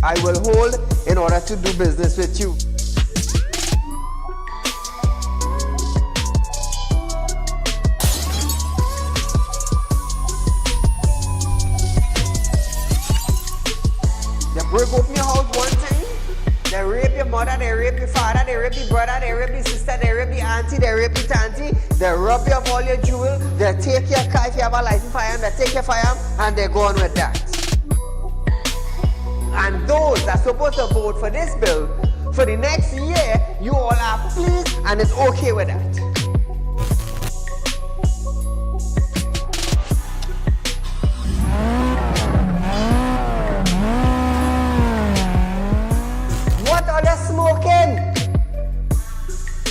I will hold in order to do business with you. They break open your house one time, they rape your mother, they rape your father, they rape your brother, they rape your sister, they rape your auntie, they rape your auntie, they rob you of all your jewels, they take your car if you have a license firearm, they take your firearm, and they go on with that. And those that are supposed to vote for this bill, for the next year, you all are pleased and it's okay with that. What are they smoking?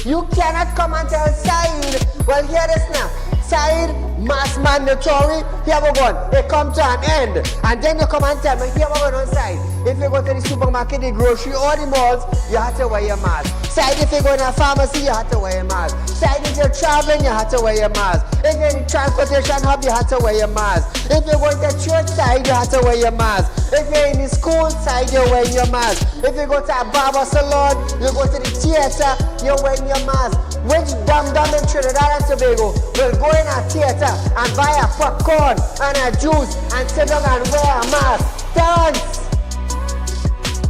You cannot come and tell Saieed, well, hear this now. Saieed, mass mandatory, here we go. It come to an end. And then you come and tell me, here we go on side. If you go to the supermarket, the grocery, or the malls, you have to wear your mask. Saieed, if you go to a pharmacy, you have to wear your mask. Saieed, if you're traveling, you have to wear your mask. If you're in the transportation hub, you have to wear your mask. If you're going to church side, you have to wear your mask. If you're in the school side, you're wearing your mask. If you go to a barber salon, you go to the theater, you're wearing your mask. Which dum-dum in Trinidad and Tobago will go in a theater and buy a popcorn and a juice and sit down and wear a mask? Dance!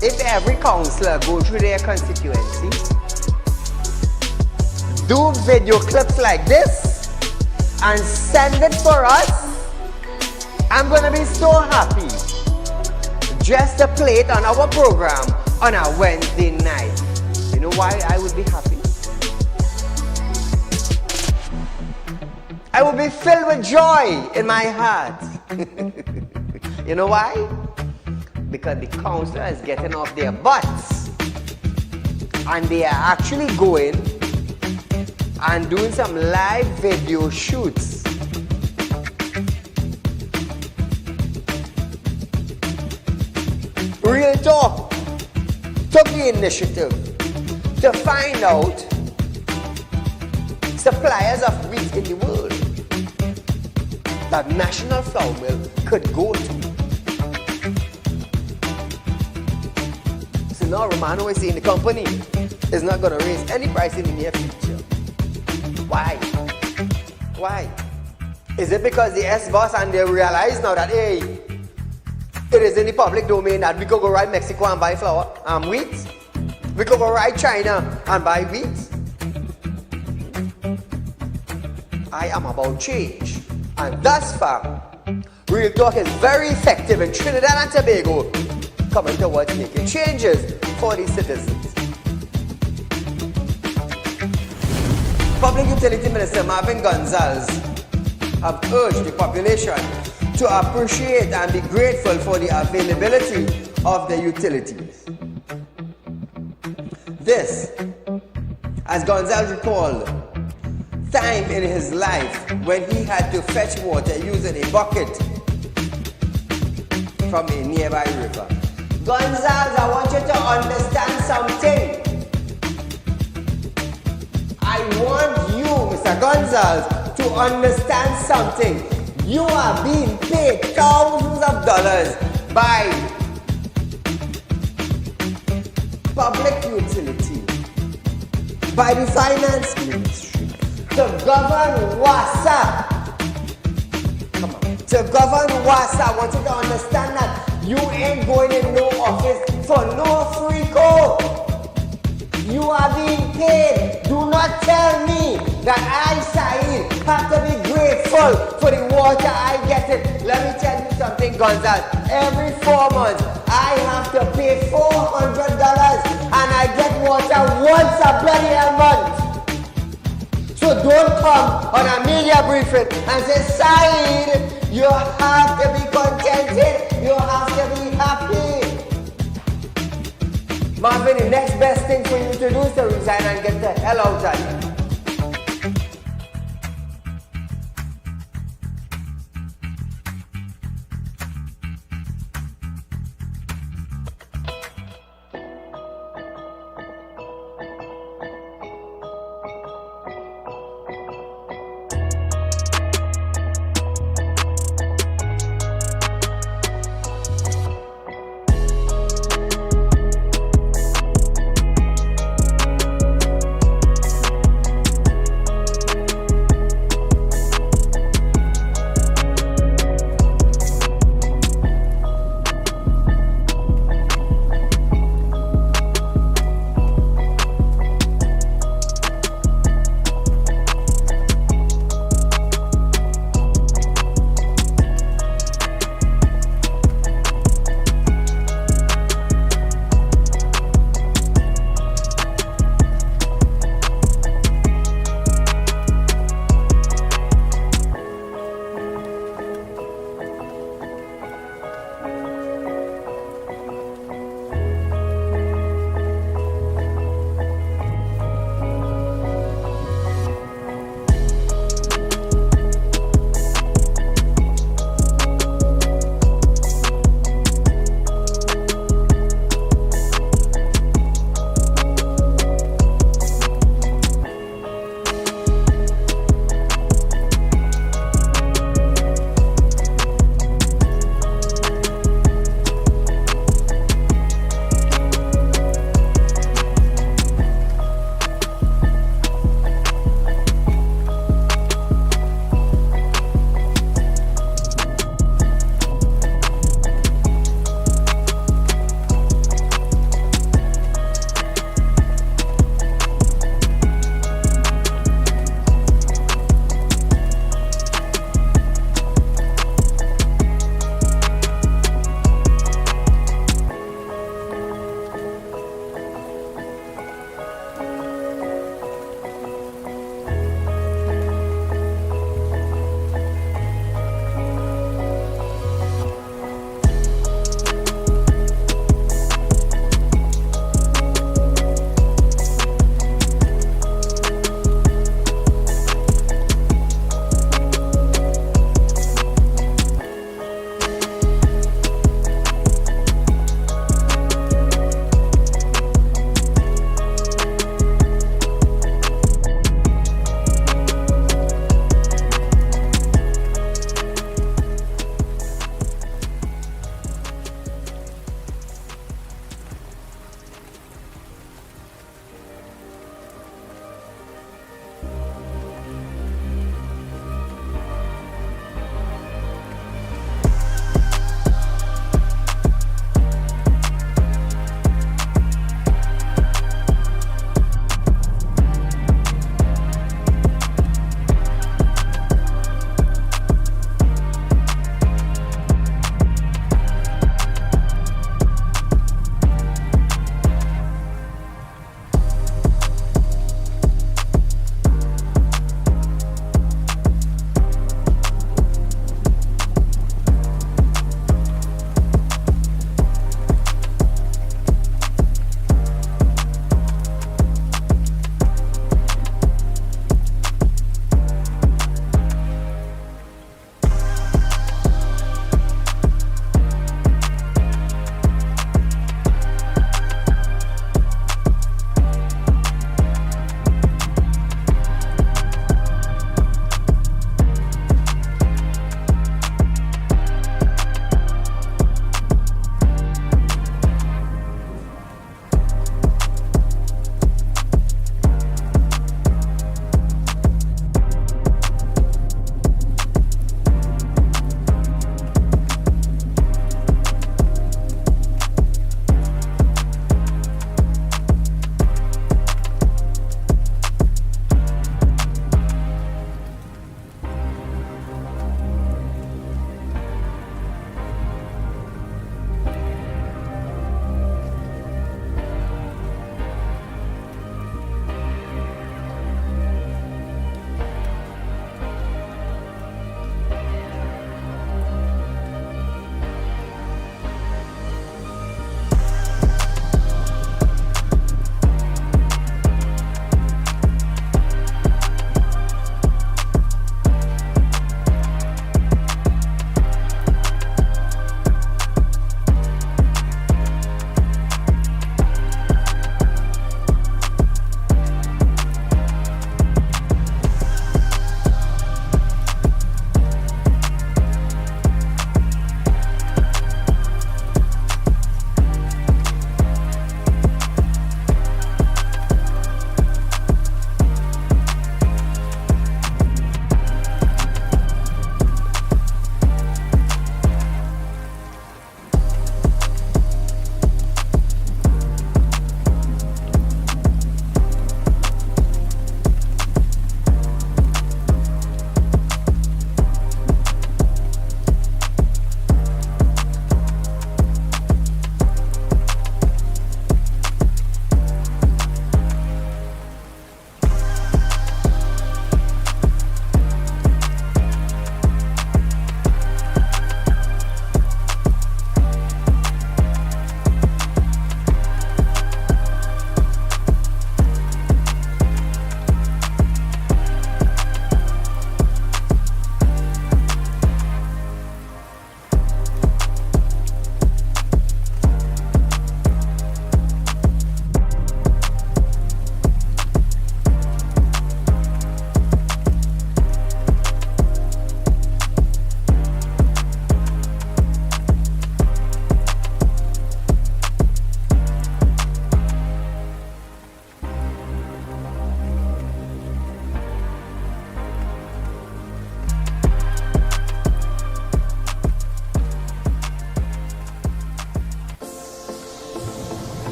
If every councillor go through their constituency, do video clips like this and send it for us, I'm gonna be so happy just to play it on our program on a Wednesday night. You know why I would be happy? I will be filled with joy in my heart. You know why? Because the councillor is getting off their butts and they are actually going and doing some live video shoots. Real Talk took the initiative to find out suppliers of wheat in the world that National Flour Mill could go to. So now Romano is saying the company is not going to raise any price in the near future. Why? Why? Is it because the S-boss and they realize now that, hey, it is in the public domain that we could go right Mexico and buy flour and wheat? We could go right China and buy wheat? I am about change, and thus far, Real Talk is very effective in Trinidad and Tobago, coming towards making changes for the citizens. Public Utility Minister Marvin Gonzalez have urged the population to appreciate and be grateful for the availability of the utilities. This, as Gonzalez recalled, time in his life when he had to fetch water using a bucket from a nearby river. Gonzalez, I want you to understand something. I want you, Mr. Gonzalez, to understand something. You are being paid thousands of dollars by public utility, by the finance ministry, to govern WASA. Come on. To govern WASA, I want you to understand that you ain't going in no office for no free code. You are being paid. Do not tell me that I, Saieed, have to be grateful for the water I get it. Let me tell you something, Gonzalez. Every 4 months, I have to pay $400 and I get water once a bloody month. So don't come on a media briefing and say, Saieed, you have to be contented. You have to be happy. Marvin, the next best thing for you to do is to resign and get the hell out of here.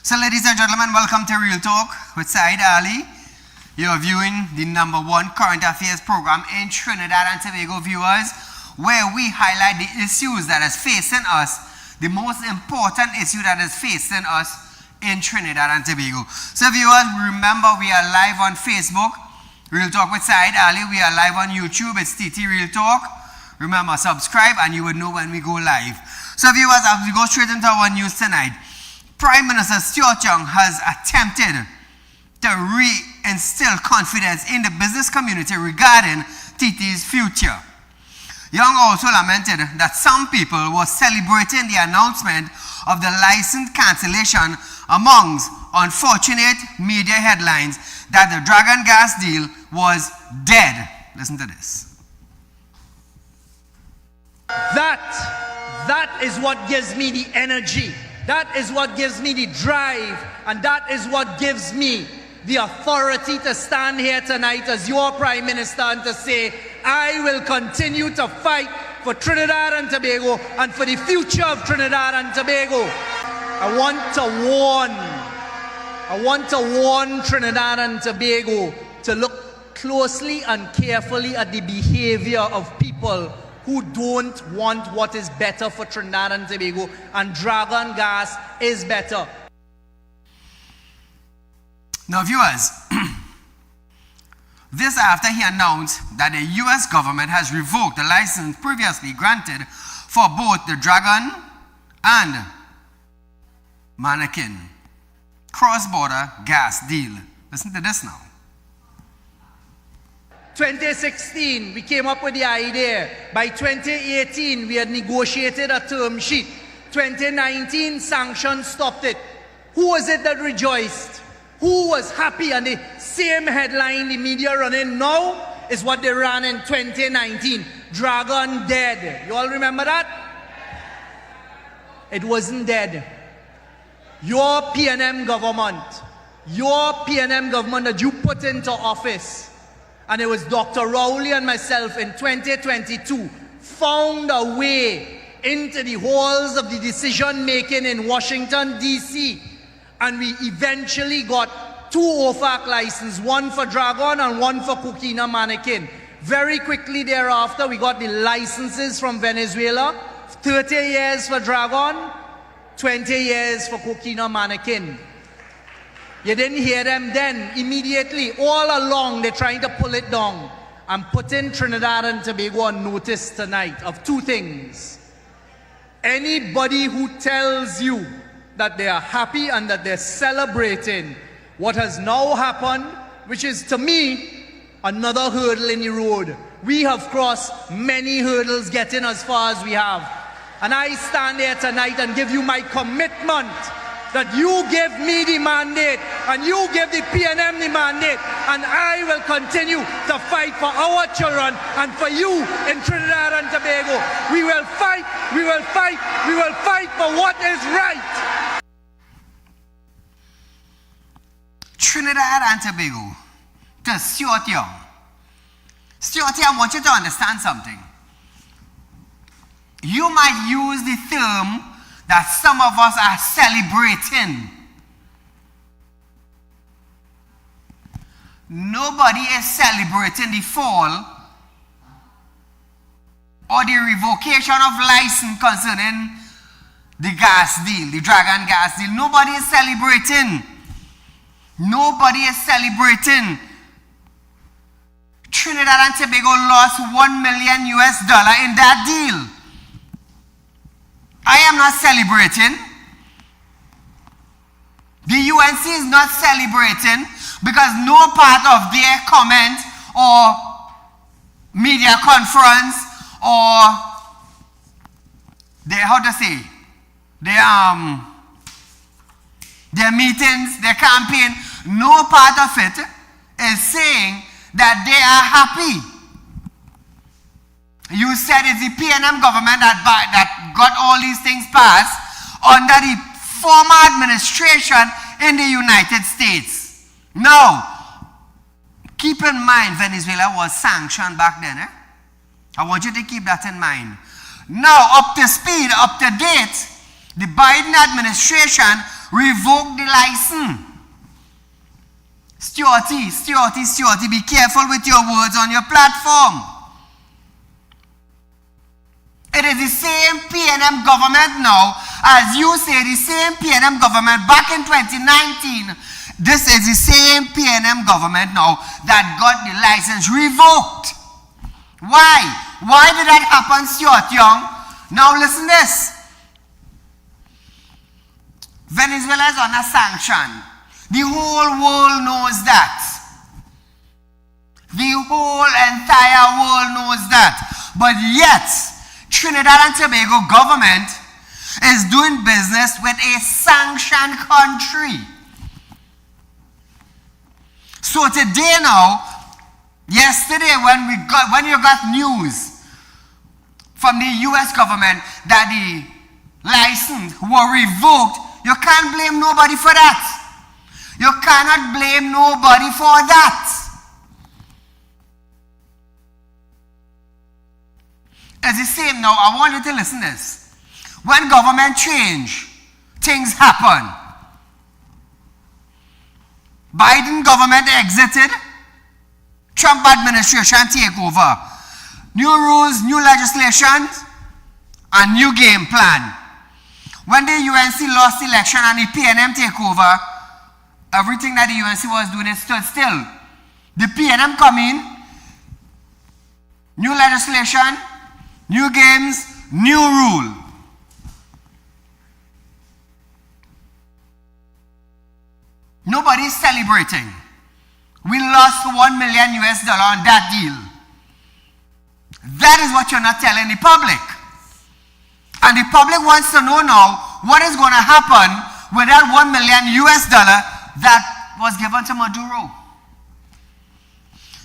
So ladies and gentlemen, welcome to Real Talk with Saieed Ali. You are viewing the #1 current affairs program in Trinidad and Tobago, viewers, where we highlight the issues that is facing us, the most important issue that is facing us in Trinidad and Tobago. So viewers, remember we are live on Facebook, Real Talk with Saieed Ali. We are live on YouTube, it's TT Real Talk. Remember, subscribe and you will know when we go live. So viewers, as we go straight into our news tonight, Prime Minister Stuart Young has attempted to re-instill confidence in the business community regarding TT's future. Young also lamented that some people were celebrating the announcement of the license cancellation amongst unfortunate media headlines that the Dragon Gas deal was dead. Listen to this. That is what gives me the energy. That is what gives me the drive. And that is what gives me the authority to stand here tonight as your Prime Minister and to say, I will continue to fight for Trinidad and Tobago and for the future of Trinidad and Tobago. I want to warn Trinidad and Tobago to look closely and carefully at the behavior of people who don't want what is better for Trinidad and Tobago, and Dragon Gas is better. Now viewers, this after he announced that the US government has revoked the license previously granted for both the Dragon and Mannequin cross-border gas deal. Listen to this now. 2016, we came up with the idea. By 2018, we had negotiated a term sheet. 2019, sanctions stopped it. Who was it that rejoiced? Who was happy? And the same headline the media running now is what they ran in 2019. Dragon dead. You all remember that? It wasn't dead. Your PNM government that you put into office, and it was Dr. Rowley and myself in 2022, found a way into the halls of the decision making in Washington, D.C. And we eventually got 2 OFAC licenses, one for Dragon and one for Coquina Mannequin. Very quickly thereafter, we got the licenses from Venezuela, 30 years for Dragon, 20 years for Coquina Mannequin. You didn't hear them then. Immediately, all along, they're trying to pull it down. I'm putting Trinidad and Tobago on notice tonight of 2 things. Anybody who tells you that they are happy and that they're celebrating what has now happened, which is, to me, another hurdle in the road. We have crossed many hurdles getting as far as we have. And I stand here tonight and give you my commitment that you give me the mandate and you give the PNM the mandate, and I will continue to fight for our children and for you in Trinidad and Tobago. We will fight, we will fight, we will fight for what is right. Trinidad and Tobago, to Stuart Young. Stuart Young, I want you to understand something. You might use the term that some of us are celebrating. Nobody is celebrating the fall or the revocation of license concerning the gas deal, the Dragon Gas deal. Nobody is celebrating. Nobody is celebrating. Trinidad and Tobago lost $1 million in that deal. I am not celebrating. The UNC is not celebrating because no part of their comment or media conference or their, their meetings, their campaign, no part of it is saying that they are happy. You said it's the PNM government that got all these things passed under the former administration in the United States. Now, keep in mind Venezuela was sanctioned back then. I want you to keep that in mind. Now, up to speed, up to date, the Biden administration revoked the license. Stewarty, be careful with your words on your platform. It is the same PNM government now, as you say, the same PNM government back in 2019. This is the same PNM government now that got the license revoked. Why? Why did that happen, Stuart Young? Now listen this. Venezuela is under sanction. The whole world knows that. The whole entire world knows that. But yet, Trinidad and Tobago government is doing business with a sanctioned country. So today now, yesterday when you got news from the US government that the license were revoked, you can't blame nobody for that. You cannot blame nobody for that. It's the same now. I want you to listen to this. When government change, things happen. Biden government exited. Trump administration take over. New rules, new legislation, and new game plan. When the UNC lost election and the PNM take over, everything that the UNC was doing is stood still. The PNM come in, new legislation, new games, new rule. Nobody's celebrating. We lost $1 million on that deal. That is what you're not telling the public. And the public wants to know now what is going to happen with that $1 million that was given to Maduro.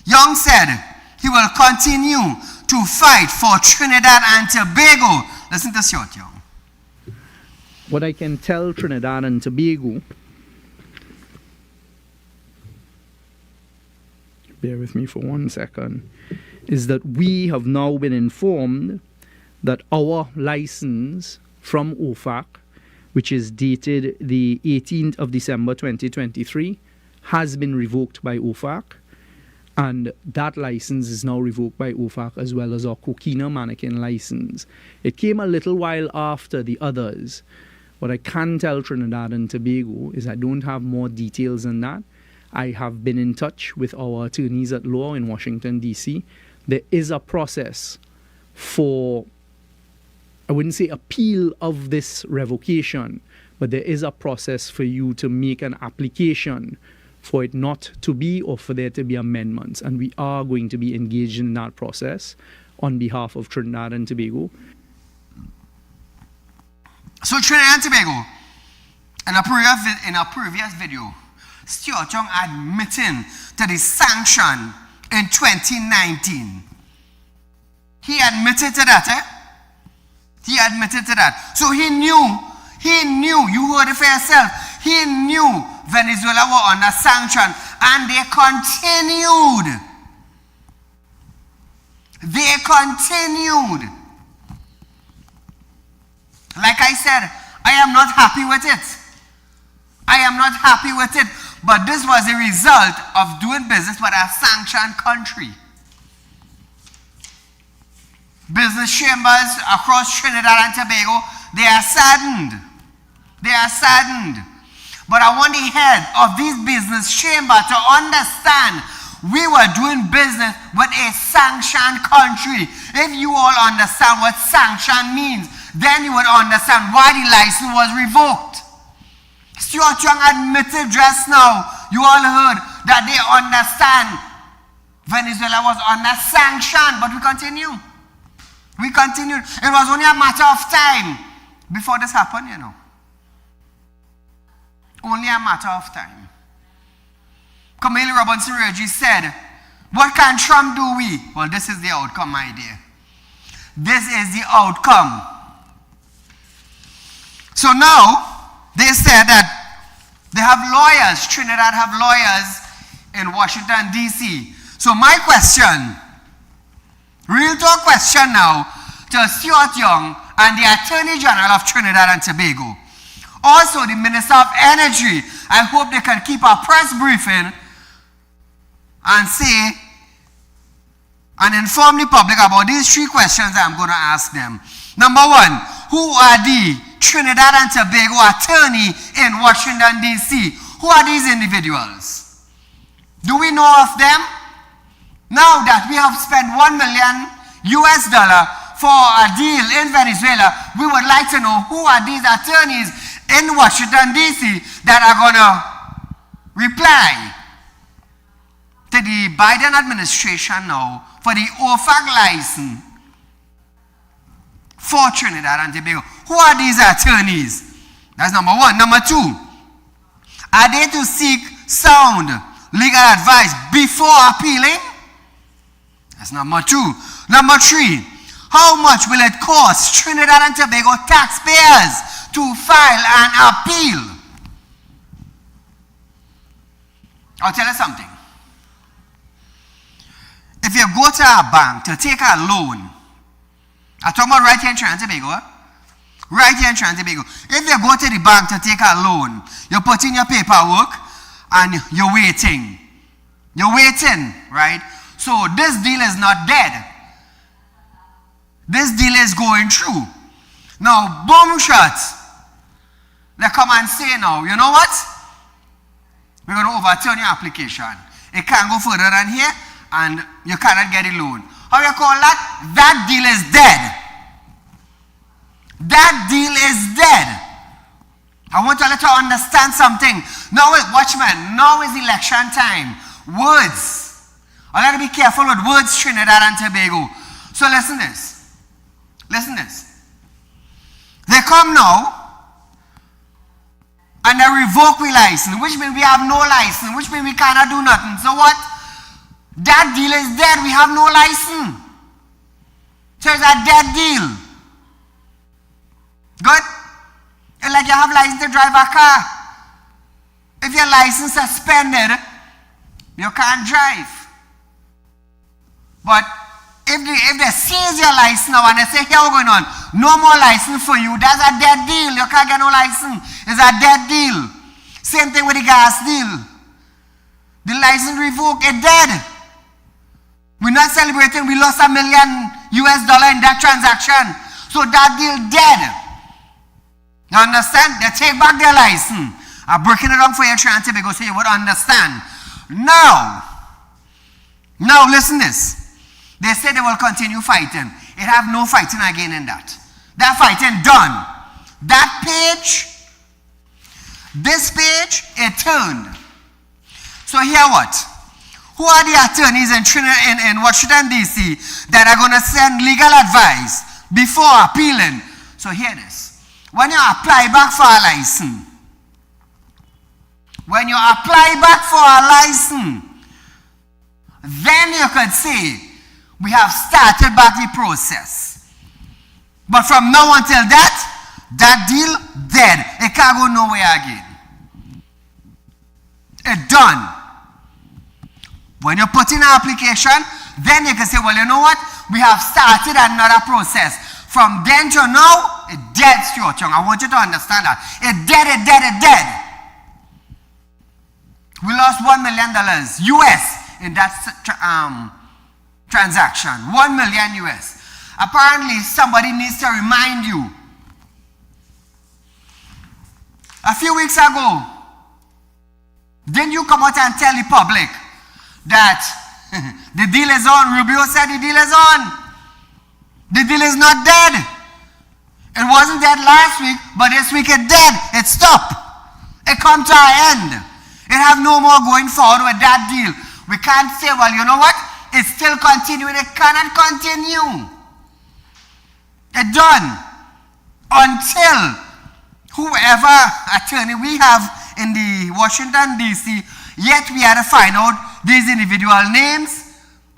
Young said he will continue to fight for Trinidad and Tobago. Listen to Stuart Young. What I can tell Trinidad and Tobago, bear with me for 1 second, is that we have now been informed that our license from OFAC, which is dated the 18th of December 2023, has been revoked by OFAC. And that license is now revoked by OFAC, as well as our Coquina mannequin license. It came a little while after the others. What I can tell Trinidad and Tobago is I don't have more details than that. I have been in touch with our attorneys at law in Washington, D.C. There is a process for, I wouldn't say appeal of this revocation, but there is a process for you to make an application for it not to be, or for there to be amendments. And we are going to be engaged in that process on behalf of Trinidad and Tobago. So Trinidad and Tobago, in a previous video, Stuart Young admitting to the sanction in 2019. He admitted to that, He admitted to that. So he knew, you heard it for yourself, he knew Venezuela were under sanction, and they continued. They continued. Like I said, I am not happy with it. I am not happy with it, but this was a result of doing business with a sanctioned country. Business chambers across Trinidad and Tobago, they are saddened. They are saddened. But I want the head of these business chambers to understand we were doing business with a sanctioned country. If you all understand what sanction means, then you would understand why the license was revoked. Stuart Young admitted just now, you all heard, that they understand Venezuela was under sanction, but we continue. We continued. It was only a matter of time before this happened, you know. Only a matter of time. Camille Robinson Reggie said, what can Trump do we? Well, this is the outcome, my dear. This is the outcome. So now, they said that they have lawyers, Trinidad have lawyers in Washington, D.C. So my question, real talk question now to Stuart Young and the Attorney General of Trinidad and Tobago. Also, the Minister of Energy, I hope they can keep a press briefing and say and inform the public about these 3 questions I'm going to ask them. Number 1, who are the Trinidad and Tobago attorney in Washington, D.C.? Who are these individuals? Do we know of them? Now that we have spent $1 million for a deal in Venezuela, we would like to know who are these attorneys in Washington, D.C. that are going to reply to the Biden administration now for the OFAC license for Trinidad and Tobago. Who are these attorneys? That's number 1. Number 2, are they to seek sound legal advice before appealing? That's number 2. Number 3, how much will it cost Trinidad and Tobago taxpayers to file an appeal? I'll tell you something. If you go to a bank to take a loan, I'm talking about right here in Trinidad and Tobago. Right here in Trinidad and Tobago. If you go to the bank to take a loan, you put in your paperwork and you're waiting. You're waiting, right? So this deal is not dead. This deal is going through. Now, boom shot. They come and say now, you know what? We're going to overturn your application. It can't go further than here and you cannot get a loan. How you call that? That deal is dead. That deal is dead. I want you to understand something. Now, watchmen, now is election time. Words. I got to be careful with words, Trinidad and Tobago. So listen this. Listen this. They come now and they revoke we license, which means we have no license, which means we cannot do nothing. So what? That deal is dead. We have no license. So it's a dead deal. Good? It's like you have license to drive a car. If your license is suspended, you can't drive. But if they seize your license now and they say, here we're going on, no more license for you, that's a dead deal. You can't get no license. It's a dead deal. Same thing with the gas deal. The license revoked, it's dead. We're not celebrating, we lost $1 million in that transaction. So that deal dead. You understand? They take back their license. I'm breaking it down for you, Trinidad and Tobago, so you would understand. Now listen this. They say they will continue fighting. It have no fighting again in that. That fighting done. That page, this page, it turned. So here what? Who are the attorneys in Washington, D.C. that are going to send legal advice before appealing? So hear this. When you apply back for a license, then you could say, we have started back the process. But from now until that deal, dead. It can't go nowhere again. It's done. When you put in an application, then you can say, well, you know what? We have started another process. From then to now, it's dead, Stuart Young. I want you to understand that. It's dead, it's dead, it's dead. We lost $1 million US in that transaction. $1 million US. Apparently, somebody needs to remind you. A few weeks ago, didn't you come out and tell the public that the deal is on? Rubio said the deal is on. The deal is not dead. It wasn't dead last week, but this week it's dead. It stopped. It come to an end. It have no more going forward with that deal. We can't say, well, you know what? It's still continuing. It cannot continue. It's done. Until whoever attorney we have in the Washington, D.C., yet we had to find out these individual names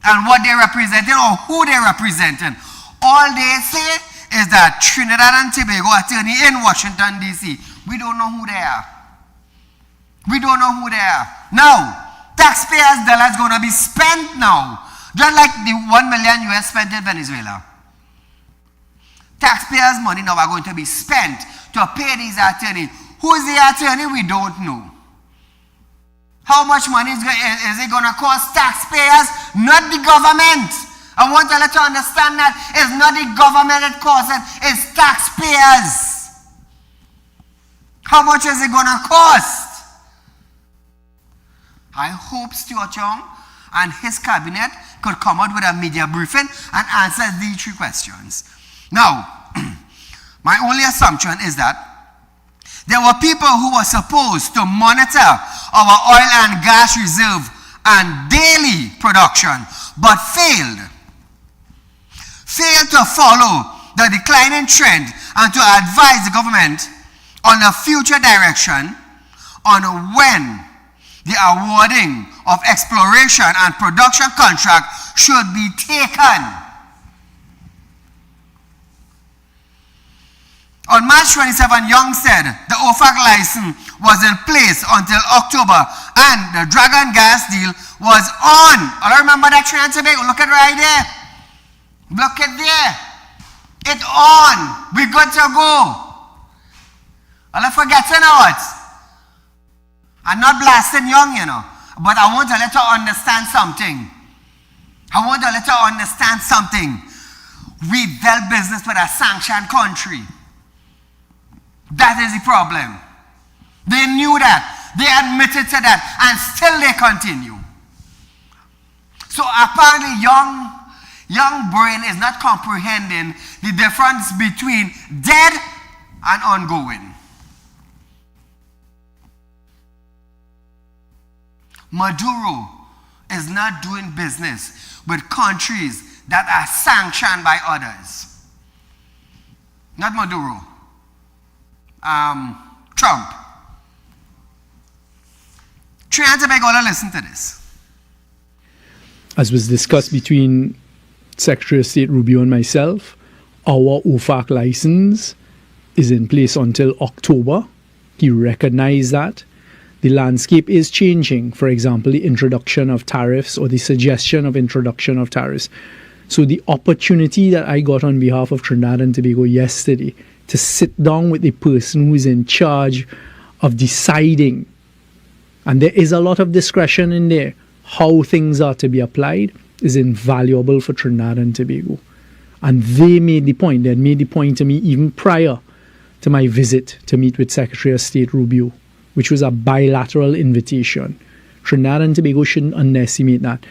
and what they're representing or who they're representing. All they say is that Trinidad and Tobago attorney in Washington, D.C. We don't know who they are. We don't know who they are. Now, taxpayers' dollars going to be spent now. Just like the $1 million US spent in Venezuela. Taxpayers' money now are going to be spent to pay these attorneys. Who is the attorney? We don't know. How much money is it going to cost taxpayers? Not the government. I want to let you understand that it's not the government that costs it, it's taxpayers. How much is it going to cost? I hope Stuart Young and his cabinet could come out with a media briefing and answer these 3 questions. Now, my only assumption is that there were people who were supposed to monitor our oil and gas reserve and daily production, but failed to follow the declining trend and to advise the government on a future direction on when the awarding of exploration and production contract should be taken. On March 27, Young said the OFAC license was in place until October and the Dragon gas deal was on. I remember that trend today. Look at right there. Look at there. It's on. We good to go. I'll forget now it. I'm not blasting Young, you know. But I want to let you understand something. We dealt business with a sanctioned country. That is the problem. They knew that. They admitted to that. And still they continue. So apparently young brain is not comprehending the difference between dead and ongoing. Maduro is not doing business with countries that are sanctioned by others. Not Maduro. Trump. Trinidad and Tobago, listen to this. As was discussed between Secretary of State Rubio and myself, our OFAC license is in place until October. He recognized that. The landscape is changing. For example, the introduction of tariffs or the suggestion of introduction of tariffs. So the opportunity that I got on behalf of Trinidad and Tobago yesterday to sit down with the person who is in charge of deciding, and there is a lot of discretion in there, how things are to be applied, is invaluable for Trinidad and Tobago. And they made the point to me even prior to my visit to meet with Secretary of State Rubio, which was a bilateral invitation. Trinidad and Tobago shouldn't underestimate that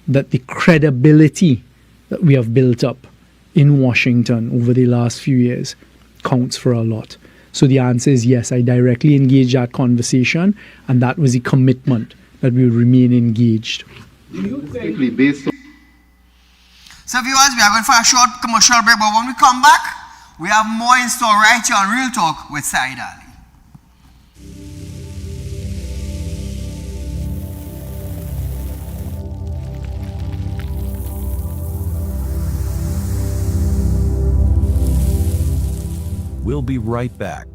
the credibility that we have built up in Washington over the last few years counts for a lot. So the answer is yes, I directly engaged that conversation, and that was the commitment that we would remain engaged. So viewers, we are going for a short commercial break, but when we come back, we have more in store right here on Real Talk with Saieed Ali. We'll be right back.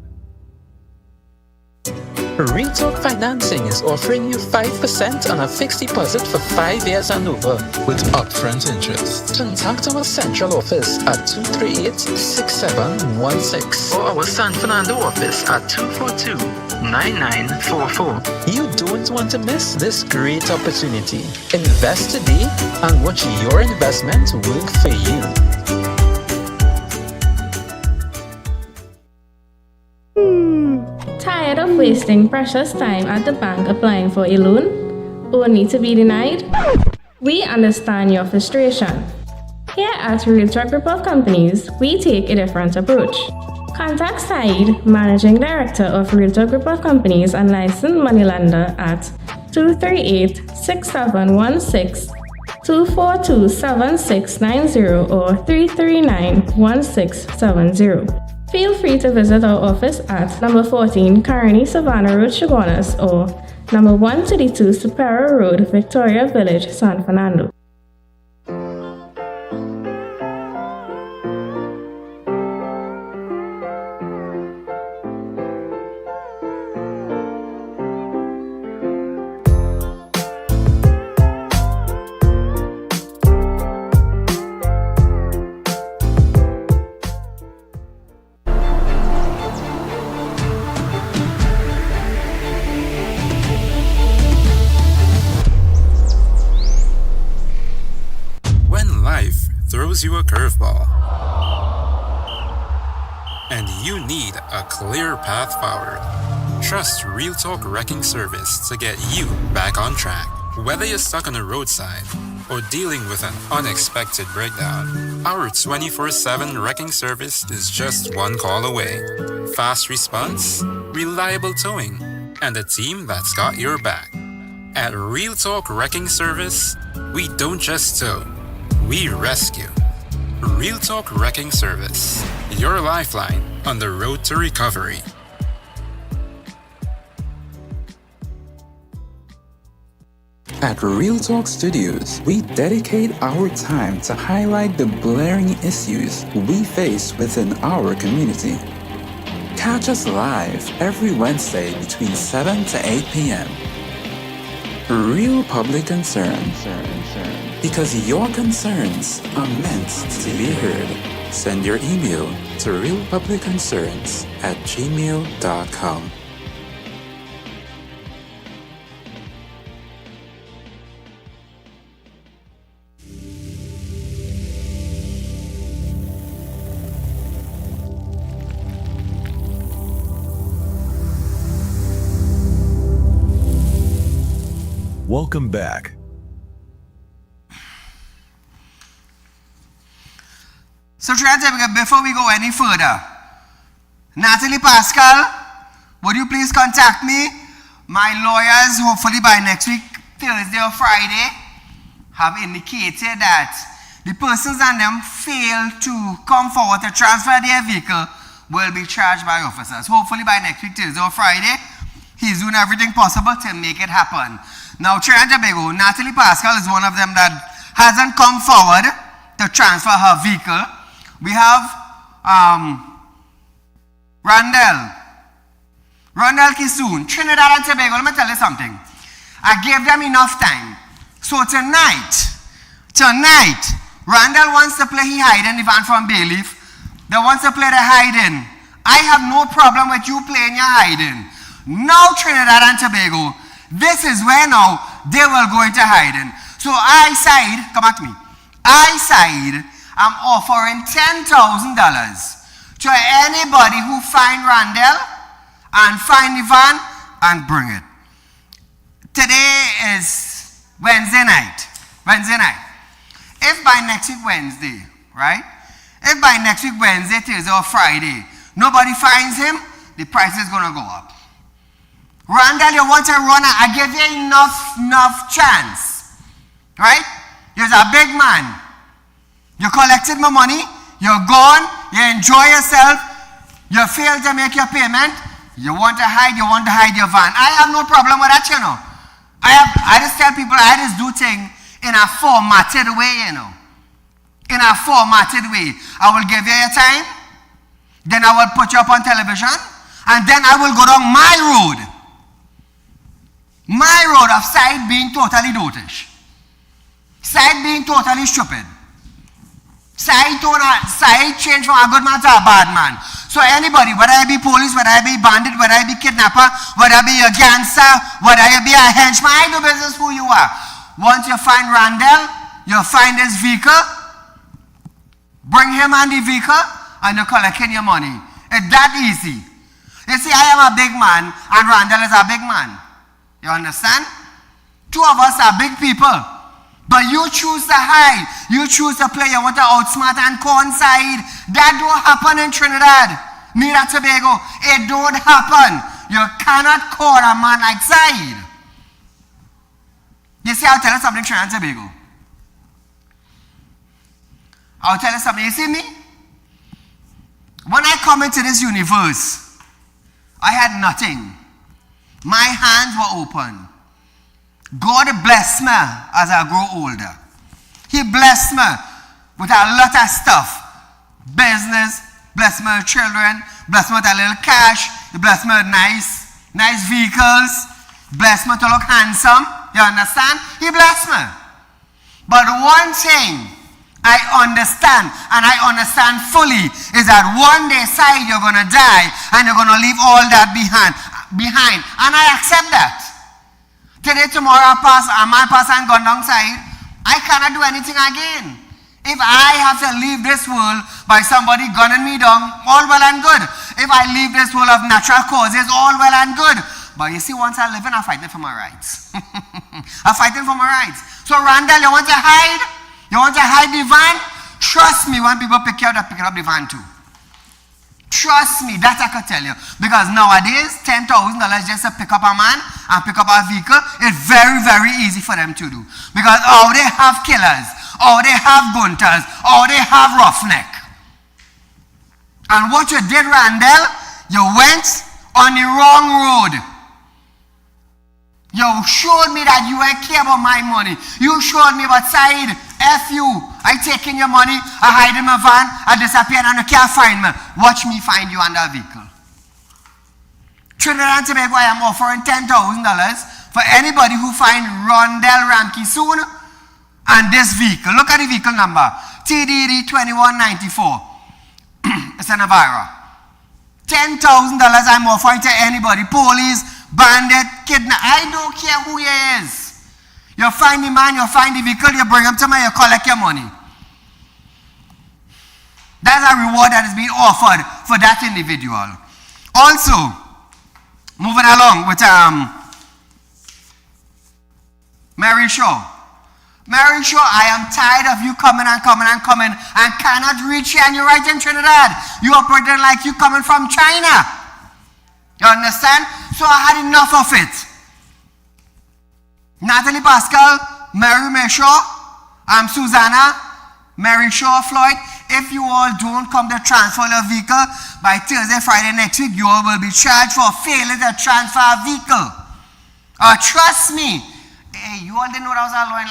Real Talk Financing is offering you 5% on a fixed deposit for 5 years and over with upfront interest. Contact our central office at 238-6716 or our San Fernando office at 242-9944. You don't want to miss this great opportunity. Invest today and watch your investment work for you. Tired of wasting precious time at the bank applying for a loan, only to be denied? We understand your frustration. Here at Realtor Group of Companies, we take a different approach. Contact Saieed, Managing Director of Realtor Group of Companies and licensed moneylender at 238-6716, 242-7690 or 339-1670. Feel free to visit our office at number 14 Carney Savannah Road, Chaguanas, or number 132 Superior Road, Victoria Village, San Fernando. throws you a curveball, and you need a clear path forward. Trust Real Talk Wrecking Service to get you back on track. Whether you're stuck on a roadside or dealing with an unexpected breakdown, our 24/7 wrecking service is just one call away. Fast response, reliable towing, and a team that's got your back. At Real Talk Wrecking Service, we don't just tow, we rescue. Real Talk Wrecking Service, your lifeline on the road to recovery. At Real Talk Studios, we dedicate our time to highlight the glaring issues we face within our community. Catch us live every Wednesday between 7 to 8 p.m. Real Public Concern. Because your concerns are meant to be heard. Send your email to realpublicconcerns@gmail.com. Welcome back. So, before we go any further, Natalie Pascal, would you please contact me? My lawyers, hopefully by next week, Thursday or Friday, have indicated that the persons and them fail to come forward to transfer their vehicle will be charged by officers. Hopefully by next week, Thursday or Friday, he's doing everything possible to make it happen. Now, Trinidad and Tobago, Natalie Pascal is one of them that hasn't come forward to transfer her vehicle. We have Randall Kisoon, Trinidad and Tobago. Let me tell you something. I gave them enough time. So tonight, Randall wants to play he hiding the van from Bayleaf. They wants to play the hiding. I have no problem with you playing your hiding. Now, Trinidad and Tobago, this is where now they will go into hiding. So I side, come at me. I side, I'm offering $10,000 to anybody who find Randall and find the van and bring it. Today is Wednesday night. If by next week Wednesday, right? If by next week Wednesday, Thursday or Friday, nobody finds him, the price is going to go up. Randall, you want to run, I give you enough chance. Right? You're a big man. You collected my money, you're gone, you enjoy yourself, you failed to make your payment, you want to hide your van. I have no problem with that, you know. I just tell people I just do things in a formatted way, you know. In a formatted way. I will give you your time, then I will put you up on television, and then I will go down my road. My road of side being totally dotish. Side being totally stupid. Side change from a good man to a bad man. So anybody, whether I be police, whether I be bandit, whether I be kidnapper, whether I be a gangster, whether I be a henchman, I do business who you are. Once you find Randall, you find his vehicle, bring him and the vehicle, and you're collecting your money. It's that easy. You see, I am a big man, and Randall is a big man. You understand? Two of us are big people. But you choose to hide. You choose to play. You want to outsmart and coincide. That don't happen in Trinidad. Neither Tobago. It don't happen. You cannot call a man like Saieed. You see, I'll tell you something, Trinidad and Tobago. I'll tell you something. You see me? When I come into this universe, I had nothing. My hands were open. God bless me as I grow older. He blessed me with a lot of stuff. Business, bless me with children, bless me with a little cash, he bless me with nice vehicles, bless me to look handsome. You understand? He blessed me. But one thing I understand, and I understand fully, is that one day, Saieed, you're going to die, and you're going to leave all that behind. And I accept that. Today, tomorrow, I might pass and gone down Saieed. I cannot do anything again. If I have to leave this world by somebody gunning me down, all well and good. If I leave this world of natural causes, all well and good. But you see, once I live in, I'm fighting for my rights. I'm fighting for my rights. So Randall, you want to hide? You want to hide the van? Trust me, when people pick you up, they're picking up the van too. Trust me, that I can tell you. Because nowadays, $10,000 just to pick up a man and pick up a vehicle is very, very easy for them to do. Because they have killers, or they have gunters, or they have roughneck. And what you did, Randall, you went on the wrong road. You showed me that you ain't care about my money. You showed me about Saeed, F you. I taking your money, I hide in my van, I disappear and you can't find me. Watch me find you under a vehicle. Trinidad and Tobago, I am offering $10,000 for anybody who find Rondell Ramkey soon and this vehicle. Look at the vehicle number, TDD 2194. It's a Navara. $10,000 I'm offering to anybody. Police, bandit, kidnap. I don't care who he is. You find the man, you find the vehicle, you bring him to me, you collect your money. That's a reward that is being offered for that individual. Also, moving along with Mary Shaw. Mary Shaw, I am tired of you coming and cannot reach you, and you're right in Trinidad. You operating like you coming from China. You understand? So I had enough of it. Natalie Pascal, Mary Shaw, Susanna, Mary Shaw, Floyd. If you all don't come to transfer your vehicle by Thursday, Friday next week, you all will be charged for failing to transfer a vehicle. Trust me. Hey, you all didn't know that was a law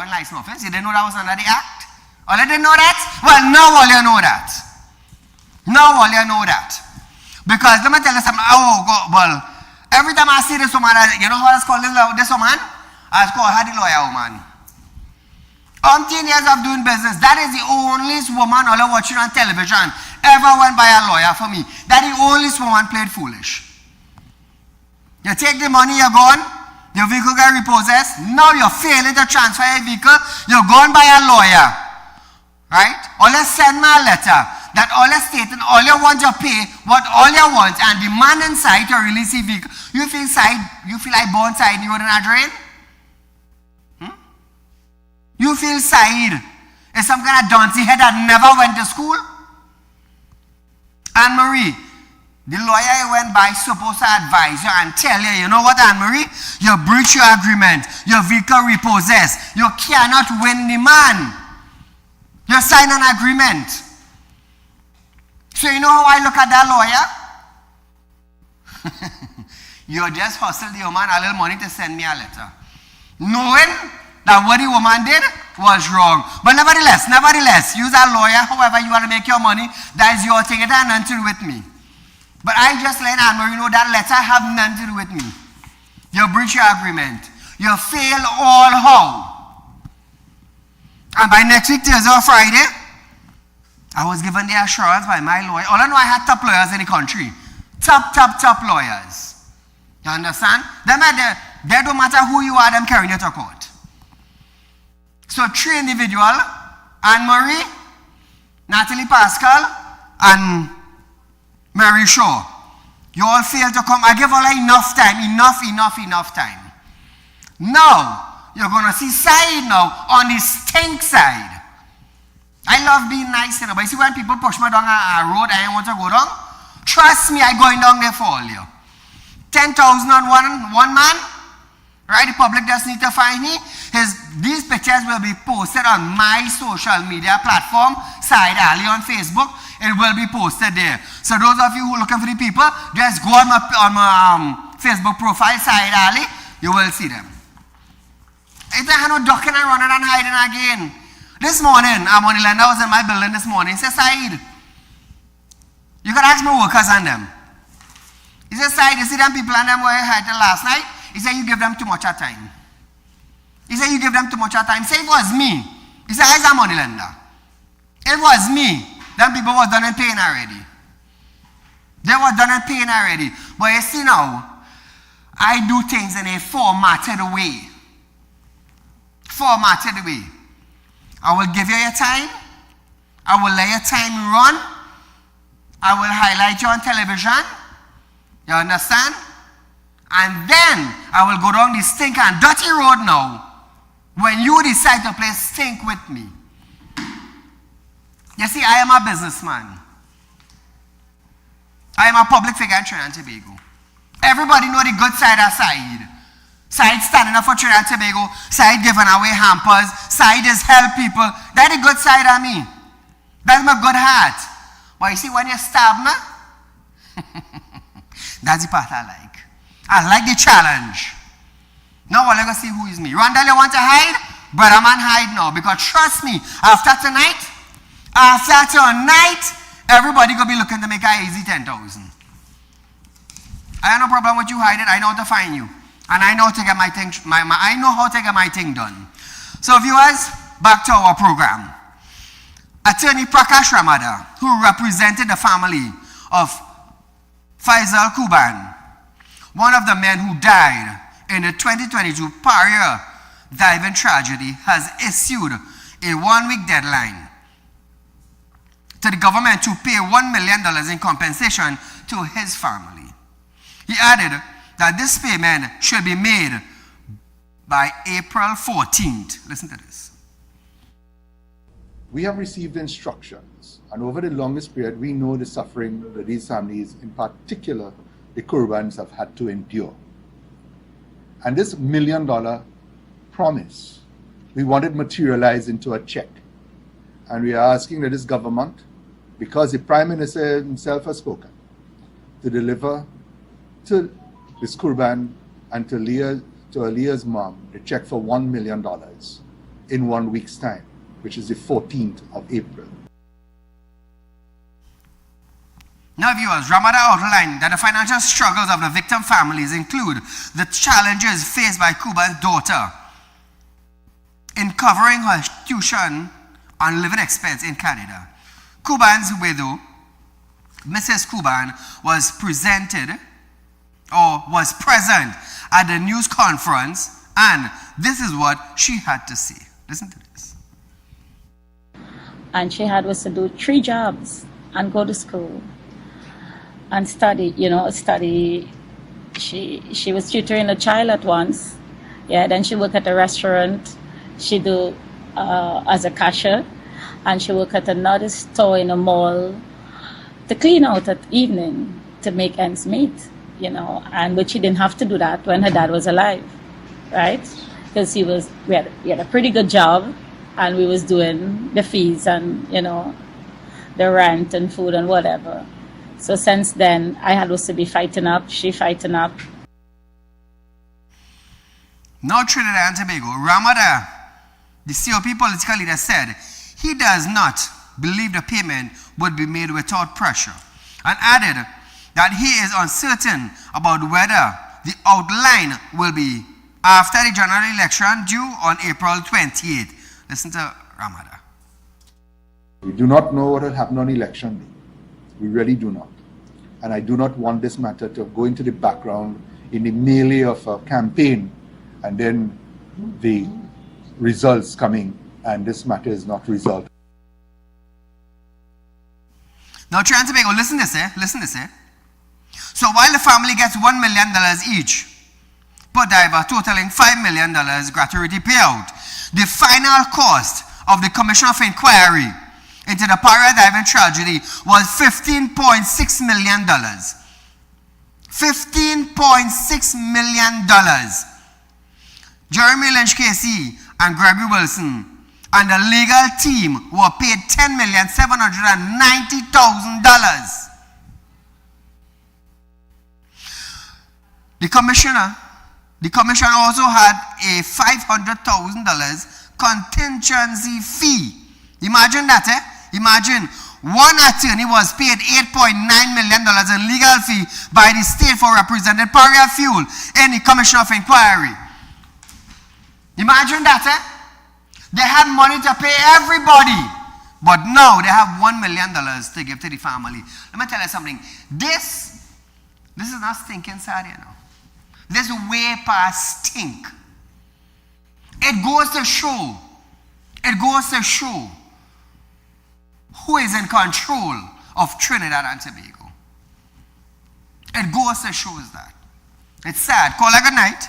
and license offense? You didn't know that was under the Act? All you didn't know that? Well, now all you know that. Now all you know that. Because let me tell you something. Every time I see this woman, you know how I call this woman? I call her the lawyer woman. 10 years of doing business, that is the only woman all watching on television ever went by a lawyer for me. That the only woman played foolish. You take the money, you're gone, your vehicle got repossessed, now you're failing to transfer your vehicle, you're gone by a lawyer. Right? All you send me a letter that all you stating, all you want to pay, what all you want, and the man inside to release the vehicle. You feel like born side you in a drain? You feel Saeed is some kind of donkey head that never went to school? Anne-Marie, the lawyer you went by supposed to advise you and tell you, you know what, Anne-Marie? You breach your agreement, your vehicle repossessed, you cannot win the man. You sign an agreement. So you know how I look at that lawyer? You just hustled the woman a little money to send me a letter, knowing that what the woman did was wrong. But nevertheless, use a lawyer however you want to make your money. That is your thing. It has nothing to do with me. But I just let Anne-Marie know that letter have nothing to do with me. You breach your agreement. You fail all how. And by next week, Thursday or Friday, I was given the assurance by my lawyer. All I know, I had top lawyers in the country. Top lawyers. You understand? They don't matter who you are, them carrying you to court. So 3 individuals, Anne-Marie, Natalie Pascal, and Mary Shaw. You all failed to come. I give all enough time. Enough time. Now, you're going to see Saeed now on the stink side. I love being nice, but you see when people push me down a road I want to go down, trust me, I'm going down there for all you. 10,000 on one man, right? The public just need to find me. These pictures will be posted on my social media platform, Saieed Ali on Facebook. It will be posted there. So those of you who are looking for the people, just go on my Facebook profile, Saieed Ali. You will see them. It's like no ducking and running and hiding again. This morning, I was in my building this morning. He said, Saeed, you can ask my workers and them. He said, Saeed, you see them people and them were here last night? He said, you give them too much of time. He said, you give them too much of time. He said, it was me. He said, I'm a money lender. It was me. Them people was done and paying already. They were done and paying already. But you see now, I do things in a formatted way. I will give you your time. I will let your time run. I will highlight you on television. You understand? And then I will go down the stink and dirty road now when you decide to play stink with me. You see, I am a businessman. I am a public figure in Trinidad and Tobago. Everybody know the good side of Saieed. Saieed standing up for Trinidad and Tobago. Saieed giving away hampers. Saieed is help people. That's the good side of me. That's my good heart. But you see, when you stab me, that's the part I like. I like the challenge. Now we're going to see who is me. Rondell, you want to hide? Brother man, hide now. Because trust me, after tonight, everybody going to be looking to make an easy 10,000. I have no problem with you hiding. I know how to find you. And I know how to get my thing, I know how to get my thing done. So viewers, back to our program. Attorney Prakash Ramada, who represented the family of Faisal Kuban, one of the men who died in the 2022 Paria diving tragedy, has issued a 1-week deadline to the government to pay $1 million in compensation to his family. He added that this payment should be made by April 14th. Listen to this. We have received instructions, and over the longest period, we know the suffering that these families, in particular the Kurbans, have had to endure. And this $1 million promise, we want it materialized into a check. And we are asking that this government, because the Prime Minister himself has spoken, to deliver to this Kurban and to Aliyah's mom the check for $1 million in 1 week's time, which is the 14th of April. Now viewers, Ramada outlined that the financial struggles of the victim families include the challenges faced by Kuban's daughter in covering her tuition and living expense in Canada. Kuban's widow, Mrs. Kuban, was present at the news conference, and this is what she had to say. Listen to this. And she had was to do 3 jobs and go to school and study, study. She was tutoring a child at once. Yeah, then she worked at a restaurant. She do as a cashier, and she worked at another store in a mall to clean out at evening to make ends meet, but she didn't have to do that when her dad was alive, right? Because we had a pretty good job, and we was doing the fees and, the rent and food and whatever. So since then, I had also be fighting up, she fighting up. Now Trinidad and Tobago, Ramada, the COP political leader, said he does not believe the payment would be made without pressure, and added that he is uncertain about whether the outline will be after the general election due on April 28th. Listen to Ramada. We do not know what will happen on election day. We really do not. And I do not want this matter to go into the background in the melee of a campaign and then the results coming and this matter is not resolved. Now Trinidad and Tobago, listen to this. So while the family gets $1 million each per diver, totaling $5 million gratuity payout, the final cost of the Commission of Inquiry into the Paria diving tragedy was $15.6 million. $15.6 million. Jeremy Lynch Casey and Gregory Wilson and the legal team were paid $10,790,000. The commission also had a $500,000 contingency fee. Imagine that, Imagine one attorney was paid $8.9 million in legal fee by the state for representing Paria Fuel in the Commission of Inquiry. Imagine that, They had money to pay everybody, but now they have $1 million to give to the family. Let me tell you something. This is not stinking sad, This is way past stink. It goes to show It goes to show who is in control of Trinidad and Tobago. It goes to show that. It's sad. Call a good night.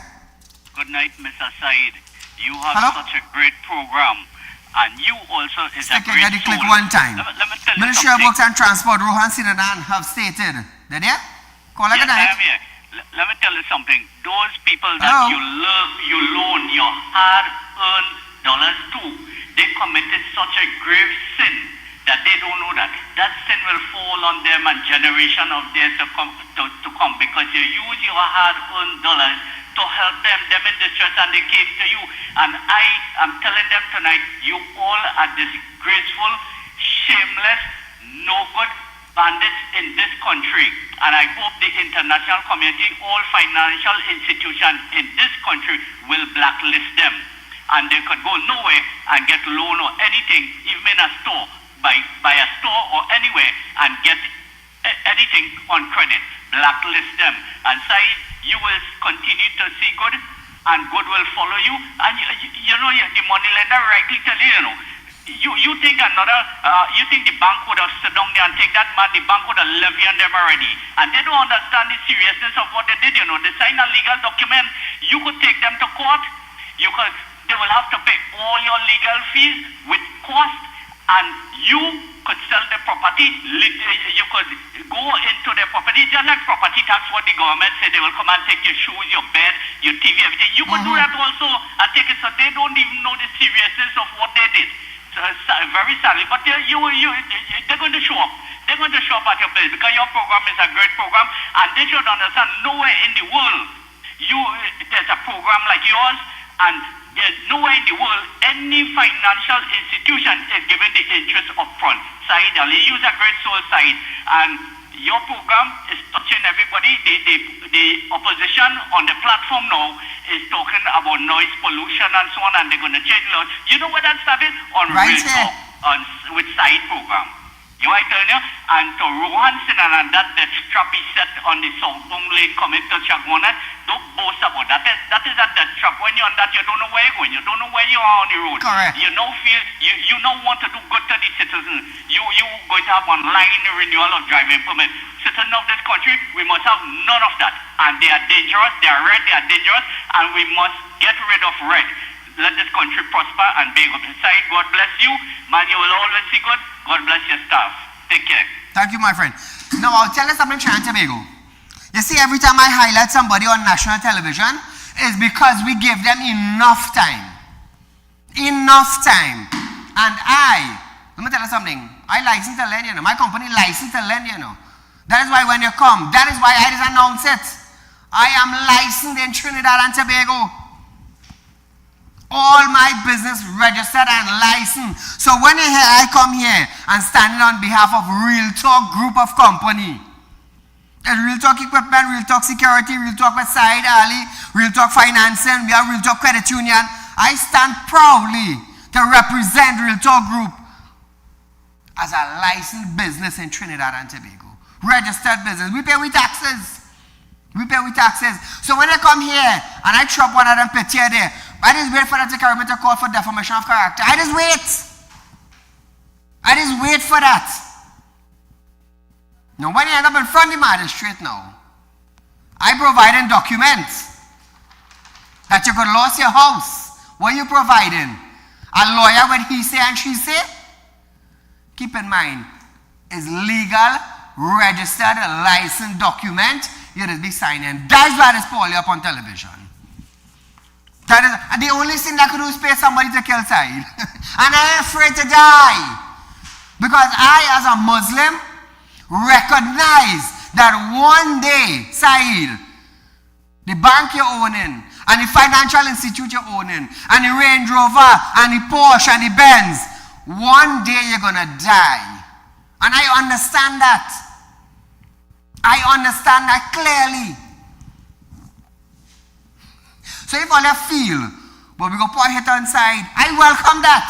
Good night, Mr. Saeed. You have Hello? such a great program. And you also is a great soul. Click one time. Let me tell you Ministry of something. Works and Transport, Rohan Sinanan have stated. Did you? Call a Yes, good I night. am here. Let me tell you something. Those people that Hello? you loan your hard-earned dollars to, they committed such a grave sin that they don't know that sin will fall on them and generation of theirs to come because you use your hard-earned dollars to help them in distress, and they came to you. And I am telling them tonight, you all are disgraceful, shameless, no good bandits in this country. And I hope the international community, all financial institutions in this country will blacklist them. And they could go nowhere and get loan or anything, even in a store, by a store or anywhere, and get anything on credit. Blacklist them. And Saeed, you will continue to see good, and good will follow you. And you know, the money lender rightly tell you, you think you think the bank would have sit down there and take that man, the bank would have levy on them already. And they don't understand the seriousness of what they did, They sign a legal document. You could take them to court. They will have to pay all your legal fees with cost, and you could sell the property. You could go into the property, just like property tax, what the government said, they will come and take your shoes, your bed, your TV, everything. You could do that also and take it. So they don't even know the seriousness of what they did. So, very sadly, but they're going to show up. They're going to show up at your place because your program is a great program, and they should understand nowhere in the world there's a program like yours, and there's nowhere in the world any financial institution is giving the interest up front. Saieed Ali, you're a great soul, Saeed, and your program is touching everybody. The opposition on the platform now is talking about noise pollution and so on, and they're going to change laws. You know where that started? On Right Real here. Talk with Saeed program. You are telling you? And to Rohan Sinan and that trap he set on the southbound lane coming to Chagwana, don't boast about that. That is at that trap. When you're on that, you don't know where you're going. You don't know where you are on the road. Correct. You now feel, you now want to do good to the citizens. You going to have online renewal of driving permit. Citizens of this country, we must have none of that. And they are dangerous, they are red, they are dangerous, and we must get rid of red. Let this country prosper and be good. Saeed, God bless you. Man, you will always see good. God bless your staff. Take care. Thank you, my friend. Now, I'll tell you something, Trinidad and Tobago. You see, every time I highlight somebody on national television, it's because we give them enough time. Enough time. And let me tell you something. I license to lend, My company licensed to lend, That is why when you come, that is why I just announce it. I am licensed in Trinidad and Tobago. All my business registered and licensed. So when you hear I come here and standing on behalf of Real Talk Group of Company, Real Talk Equipment, Real Talk Security, Real Talk with Saieed Ali, Real Talk Financing, we have Real Talk Credit Union. I stand proudly to represent Real Talk Group as a licensed business in Trinidad and Tobago. Registered business. We pay with taxes. So when I come here and I chop one of them picture there, I just wait for that to carry me to court for defamation of character. I just wait for that. Now when you end up in front of the magistrate now, I providing documents that you could lose your house. What are you providing? A lawyer when he say and she say? Keep in mind, is legal, registered, licensed document you just be signing. That's why it's Paria up on television. That is, and the only thing that could do is pay somebody to kill Saeed. And I am afraid to die. Because I, as a Muslim, recognize that one day, Saeed, the bank you're owning, and the financial institute you're owning, and the Range Rover, and the Porsche, and the Benz, one day you're going to die. And I understand that. I understand that clearly. So if all you feel, but we go put it on side, I welcome that.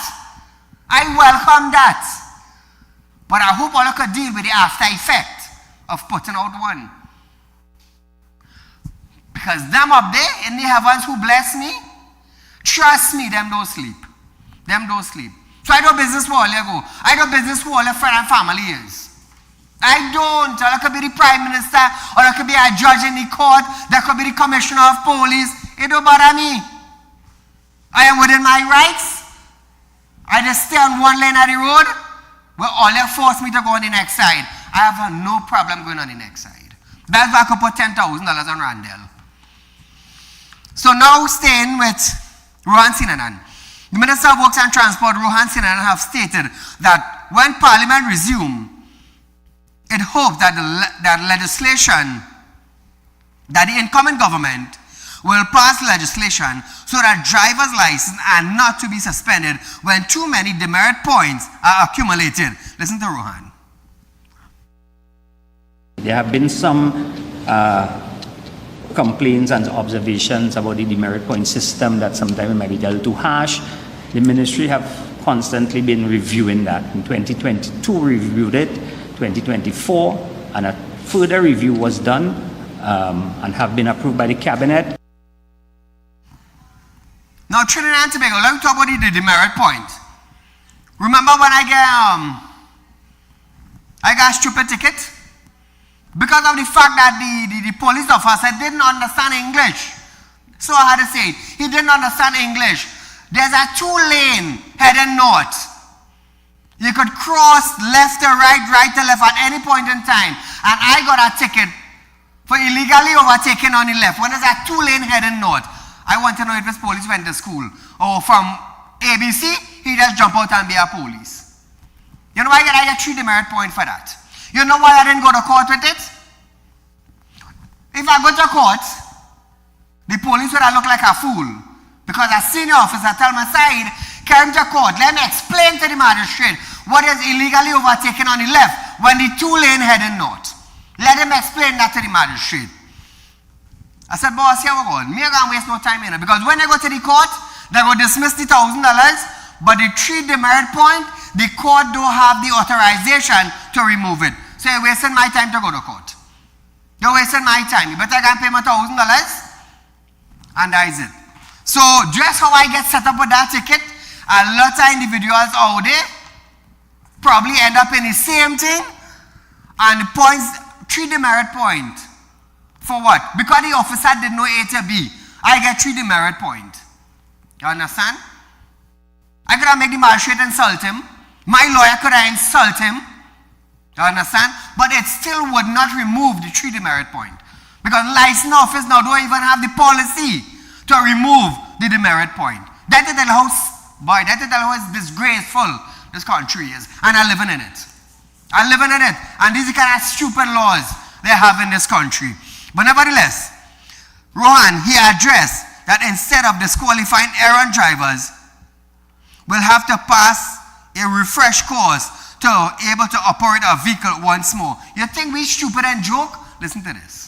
But I hope all you could deal with the after effect of putting out one. Because them up there in the heavens who bless me, trust me, them don't sleep. So I do business for all you go. I do business for all your friend and family is. I don't. Or it could be the prime minister, or it could be a judge in the court, that could be the commissioner of police. It don't bother me. I am within my rights. I just stay on one lane of the road, where all you force me to go on the next side. I have no problem going on the next side. That's why I could put $10,000 on Randall. So now staying with Rohan Sinanan. The Minister of Works and Transport, Rohan Sinanan, have stated that when Parliament resumes, it hopes that that legislation, that the incoming government will pass legislation so that driver's license are not to be suspended when too many demerit points are accumulated. Listen to Rohan. There have been some complaints and observations about the demerit point system that sometimes it might be a little too harsh. The ministry have constantly been reviewing that. In 2022 we reviewed it, 2024, and a further review was done and have been approved by the cabinet. Now Trinidad and Tobago, let me talk about the demerit point. Remember when I got a stupid ticket? Because of the fact that the police officer didn't understand English. So I had to say it. He didn't understand English. There's a 2-lane heading north. You could cross left to right, right to left at any point in time. And I got a ticket for illegally overtaking on the left. When there's a 2-lane heading north, I want to know if this police went to school. Or from ABC, he just jump out and be a police. You know why I get 3 demerit points for that? You know why I didn't go to court with it? If I go to court, the police would have looked like a fool. Because a senior officer tell my side, carry him to court, let me explain to the magistrate what is illegally overtaken on the left when the 2-lane heading north. Let him explain that to the magistrate. I said, boss, here we go. Me ain't gonna waste no time in it. Because when I go to the court, they go dismiss the $1,000, but the 3 demerit point, the court don't have the authorization to remove it. So you're wasting my time to go to court. You're wasting my time. You better go and pay my $1,000, and that is it. So just how I get set up with that ticket, a lot of individuals out there probably end up in the same thing, and the points, 3 demerit point. For what? Because the officer didn't know A to B, I get 3 demerit point. You understand? I could have made the magistrate insult him. My lawyer could have insult him. You understand? But it still would not remove the 3 demerit point. Because license office now don't even have the policy to remove the demerit point. That is how disgraceful this country is. And I'm living in it. I'm living in it. And these are kind of stupid laws they have in this country. But nevertheless, Rohan, he addressed that instead of disqualifying errand drivers, we'll have to pass a refresh course to able to operate a vehicle once more. You think we stupid and joke? Listen to this.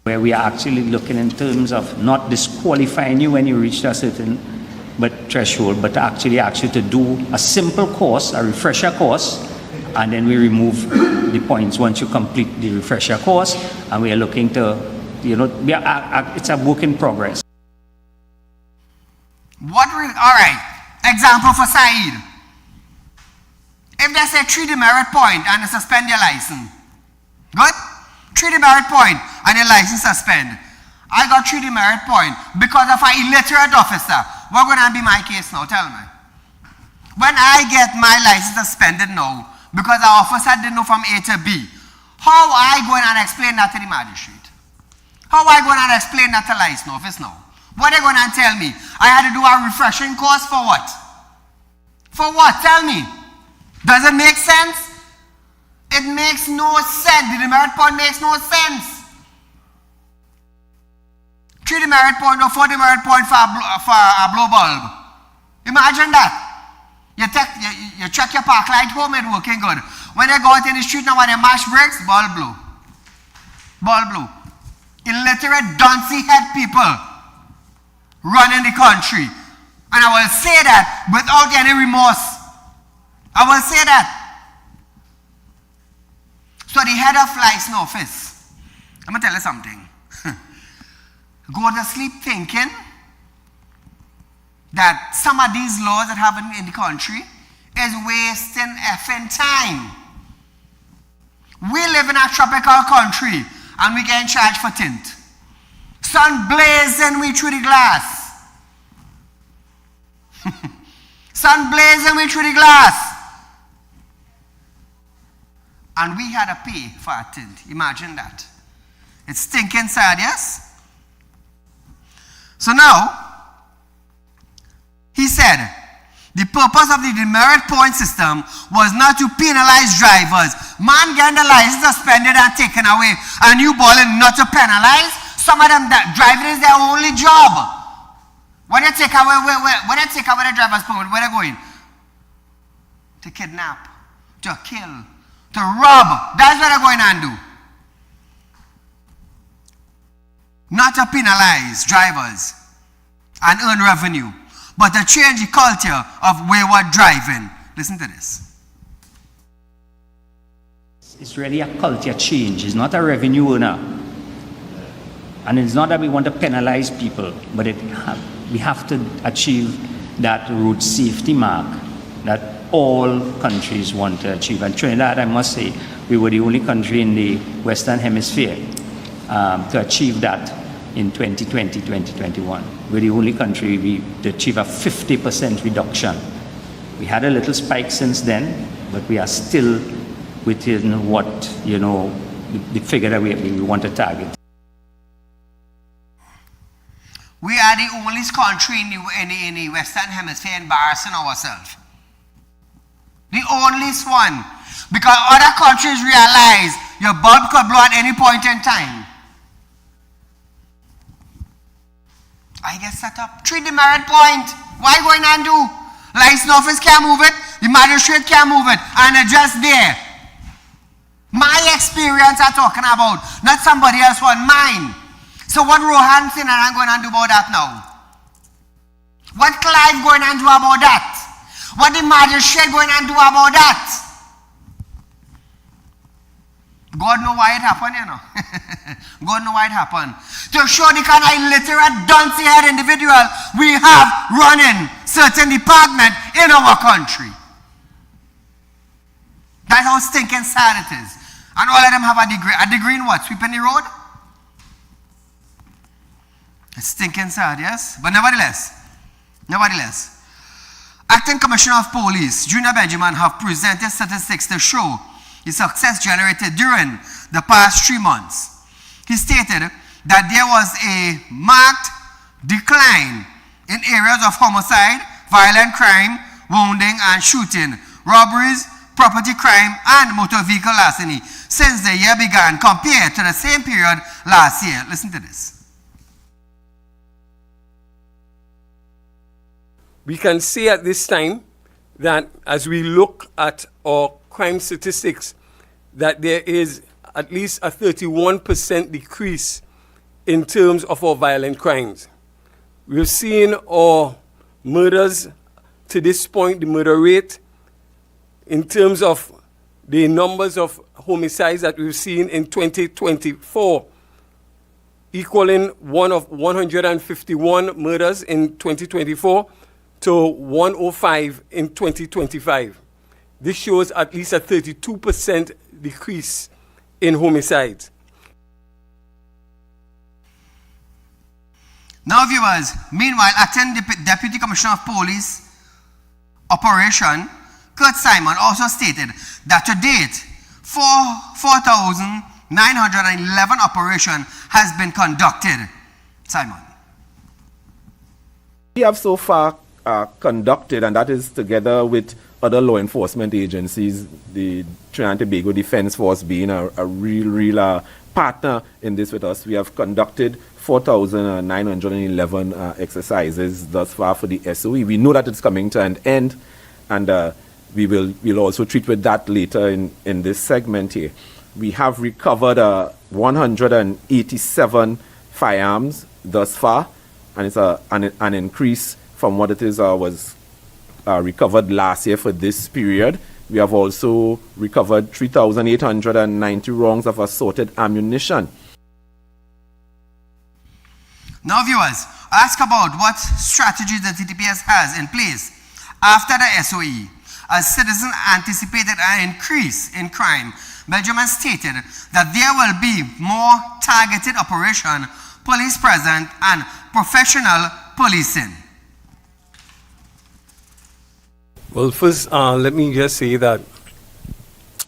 Where we are actually looking in terms of not disqualifying you when you reach a certain threshold, but actually ask you to do a simple course, a refresher course, and then we remove the points once you complete the refresher course, and we are looking to, it's a work in progress. All right, example for Saeed. If they say 3 demerit point and they suspend your license, good? 3 demerit point and your license suspend. I got 3 demerit point because of an illiterate officer. What going to be my case now? Tell me. When I get my license suspended now because the officer didn't know from A to B, how I going to explain that to the magistrate? How I going to explain that to license office now? What are they going to tell me? I had to do a refreshing course for what? For what? Tell me. Does it make sense? It makes no sense. The demerit point makes no sense. 3 demerit point or 4 demerit point for a blow bulb. Imagine that. You check your park light home, it's working good. When you go out in the street now and you mash brakes, bulb blow. Bulb blow. Illiterate, duncy head people running the country. And I will say that without any remorse. I will say that. So the head of license office, I'm going to tell you something. Go to sleep thinking that some of these laws that happen in the country is wasting effing time. We live in a tropical country and we get charged for tint. Sun blazing we through the glass. Sun blazing we through the glass. And we had to pay for a tint. Imagine that. It's stinking sad, yes? So now, he said, the purpose of the demerit point system was not to penalize drivers. Man getting the license suspended and taken away, and you balling not to penalize. Some of them that driving is their only job. When you take away, when you take away the driver's permit, where they going? To kidnap, to kill, to rob. That's what they're going and do. Not to penalize drivers and earn revenue, but to change the culture of wayward driving. Listen to this. It's really a culture change. It's not a revenue earner. And it's not that we want to penalize people, but we have to achieve that road safety mark that all countries want to achieve. And Trinidad, I must say, we were the only country in the Western Hemisphere to achieve that in 2020, 2021. We're the only country to achieve a 50% reduction. We had a little spike since then, but we are still within what, the figure that we want to target. We are the only country in the Western Hemisphere embarrassing ourselves. The only one. Because other countries realize your bulb could blow at any point in time. I get set up. Treat the merit point. Why going and do? License office can't move it. The magistrate can't move it. And they're just there. My experience I'm talking about. Not somebody else one. Mine. So what Rohan saying and I'm going to do about that now? What Clive going to do about that? What the magistrate going to do about that? God know why it happened, God know why it happened. To show the kind of illiterate, dunce-head individual we have running certain department in our country. That's how stinking sad it is. And all of them have a degree. A degree in what? Sweeping the road? It's stinking sad, yes? But nevertheless, Acting Commissioner of Police, Junior Benjamin, have presented statistics to show the success generated during the past 3 months. He stated that there was a marked decline in areas of homicide, violent crime, wounding and shooting, robberies, property crime, and motor vehicle larceny since the year began compared to the same period last year. Listen to this. We can say at this time that as we look at our crime statistics, that there is at least a 31% decrease in terms of our violent crimes. We've seen our murders to this point, the murder rate, in terms of the numbers of homicides that we've seen in 2024, equaling one of 151 murders in 2024 to 105 in 2025. This shows at least a 32% decrease in homicides. Now, viewers, meanwhile, Acting Deputy Commissioner of Police Operation, Kurt Simon, also stated that to date, 4,911 operations has been conducted. Simon. We have so far conducted, and that is together with other law enforcement agencies, the Trinidad and Tobago Defense Force being a real partner in this with us. We have conducted 4,911 exercises thus far for the SOE. We know that it's coming to an end, and we'll also treat with that later in this segment here. We have recovered 187 firearms thus far, and it's an increase from what it was recovered last year for this period. We have also recovered 3,890 rounds of assorted ammunition. Now viewers, ask about what strategies the TTPS has in place after the SOE. As citizens anticipated an increase in crime, Belgium has stated that there will be more targeted operation, police present, and professional policing. Well, first, let me just say that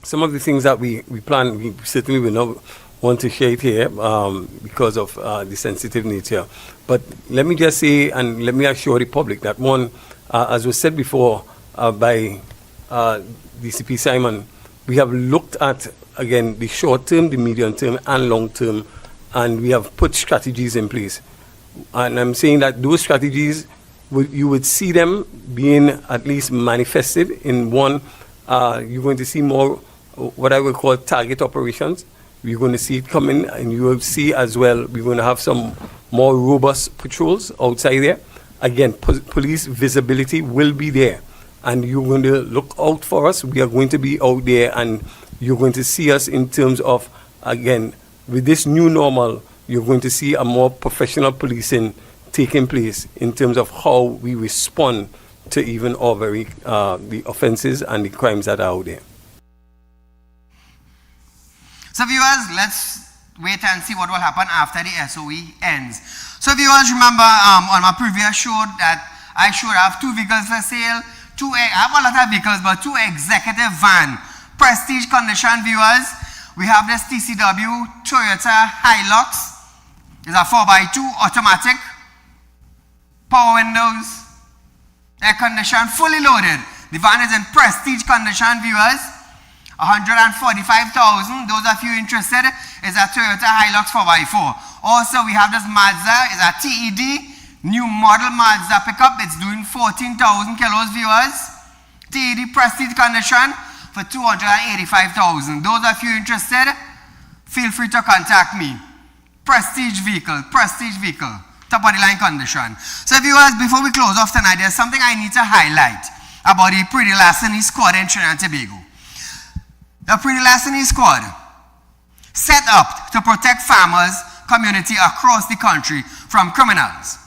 some of the things that we plan, we certainly will not want to share it here because of the sensitive nature. But let me just say, and let me assure the public that one, as was said before by DCP Simon, we have looked at, again, the short term, the medium term, and long term, and we have put strategies in place. And I'm saying that those strategies, you would see them being at least manifested in one, you're going to see more what I would call target operations. We're going to see it coming, and you will see as well, we're going to have some more robust patrols outside there. Again, police visibility will be there, and you're going to look out for us. We are going to be out there, and you're going to see us in terms of, again, with this new normal, you're going to see a more professional policing taking place in terms of how we respond to even the offenses and the crimes that are out there. So viewers, let's wait and see what will happen after the SOE ends. So viewers, remember on my previous show that I should have 2 vehicles for sale. I have a lot of vehicles, but 2 executive van, prestige condition. Viewers, we have this TCW Toyota Hilux. It's a 4x2 automatic, power windows, air condition, fully loaded. The van is in prestige condition, viewers. 145,000. Those of you interested, is a Toyota Hilux 4x4. Also, we have this Mazda, is a TED, new model Mazda pickup. It's doing 14,000 kilos, viewers. TED prestige condition for 285,000. Those of you interested, feel free to contact me. Prestige vehicle, top of the line condition. So viewers, before we close off tonight, there's something I need to highlight about the Pretty Larceny squad in Trinidad and Tobago. The Pretty Larceny squad, set up to protect farmers, community across the country from criminals,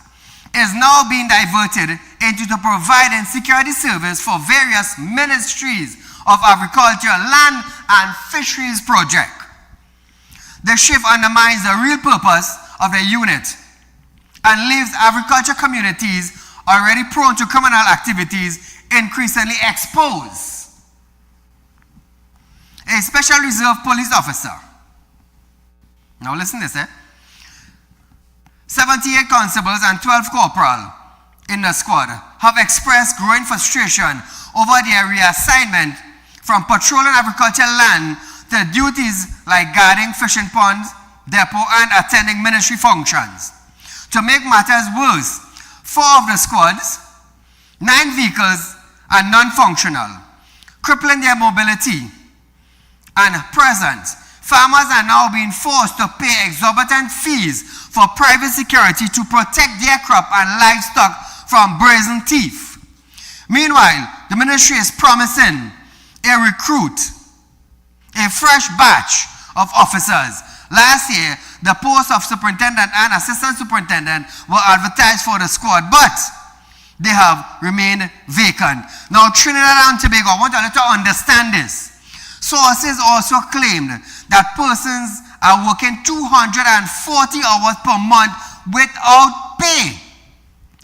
is now being diverted into to providing security service for various ministries of agriculture, land and fisheries project. The shift undermines the real purpose of the unit and leaves agriculture communities already prone to criminal activities increasingly exposed. A special reserve police officer. Now listen to this, 78 constables and 12 corporal in the squad have expressed growing frustration over their reassignment from patrolling agricultural land to duties like guarding fishing ponds, depot, and attending ministry functions. To make matters worse, 4 of the squads, 9 vehicles are non-functional, crippling their mobility. And present, farmers are now being forced to pay exorbitant fees for private security to protect their crop and livestock from brazen thief. Meanwhile, the ministry is promising a fresh batch of officers. Last year, the posts of superintendent and assistant superintendent were advertised for the squad, but they have remained vacant. Now, Trinidad and Tobago, I want you to understand this. Sources also claimed that persons are working 240 hours per month without pay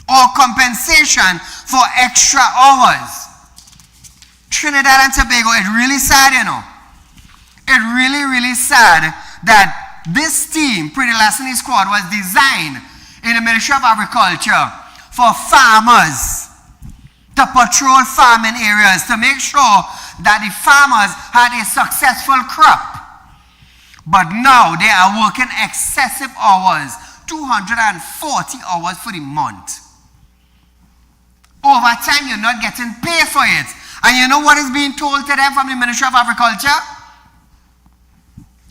or compensation for extra hours. Trinidad and Tobago, it's really sad, you know. It's really, really sad that this team, Pretty Larceny Squad, was designed in the Ministry of Agriculture for farmers to patrol farming areas, to make sure that the farmers had a successful crop. But now they are working excessive hours, 240 hours for the month. Over time, you're not getting paid for it. And you know what is being told to them from the Ministry of Agriculture?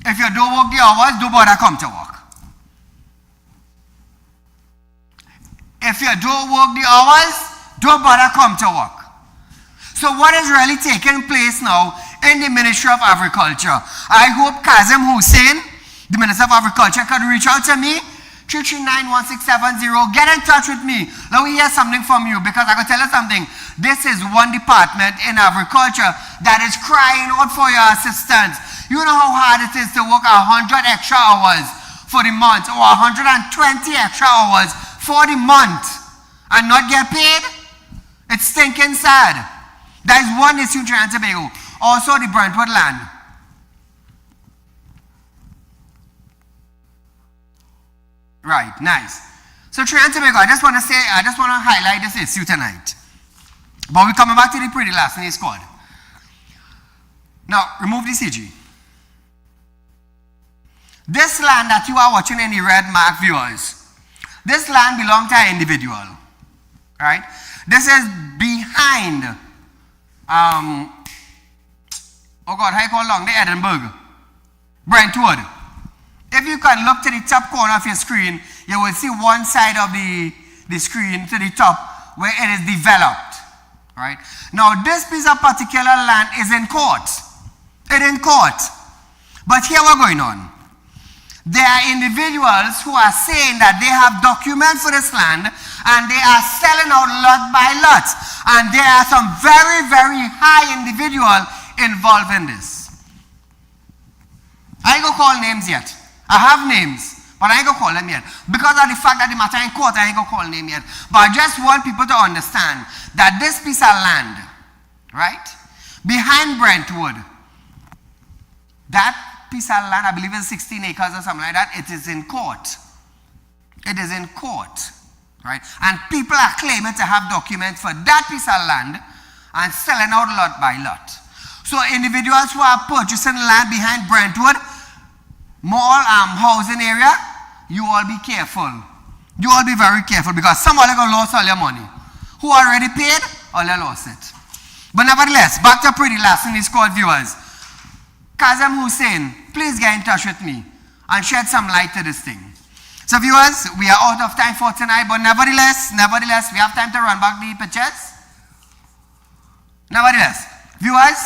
If you don't work the hours, don't bother come to work. If you don't work the hours, don't bother come to work. So what is really taking place now in the Ministry of Agriculture? I hope Kazim Hussein, the Minister of Agriculture, could reach out to me 339-1670. Get in touch with me. Let me hear something from you, because I can tell you something. This is one department in agriculture that is crying out for your assistance. You know how hard it is to work 100 extra hours for the month, or 120 extra hours for the month and not get paid? It's stinking sad. That is one issue in Trinidad and Tobago. Also the Brentwood land. Right, nice. So Trinidad and Tobago, I just want to highlight this issue tonight. But we're coming back to the pretty last name squad. Now, remove the CG. This land that you are watching in the red mark, viewers, this land belongs to an individual. Right? This is behind, oh God, how you call along the Edinburgh? Brentwood. If you can look to the top corner of your screen, you will see one side of the screen to the top where it is developed. Right? Now, this piece of particular land is in court. It's in court. But here what's going on. There are individuals who are saying that they have documents for this land and they are selling out lot by lot. And there are some very, very high individuals involved in this. I ain't gonna call names yet. I have names, but I ain't gonna call them yet. Because of the fact that the matter in court, I ain't gonna call name yet. But I just want people to understand that this piece of land, right, behind Brentwood, that piece of land, I believe it's 16 acres or something like that, it is in court. It is in court, right? And people are claiming to have documents for that piece of land and selling out lot by lot. So individuals who are purchasing land behind Brentwood, mall housing area, you all be careful. You all be very careful, because some of you going to lose all your money. Who already paid, all you lost it. But nevertheless, back to pretty last in these court viewers. Kazem Hussein, please get in touch with me and shed some light to this thing. So viewers, we are out of time for tonight, but nevertheless, we have time to run back the pictures. Nevertheless, viewers,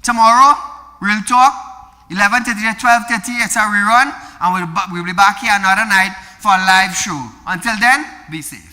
tomorrow, Real Talk, 11:30 to 12:30, it's a rerun, and we'll be back here another night for a live show. Until then, be safe.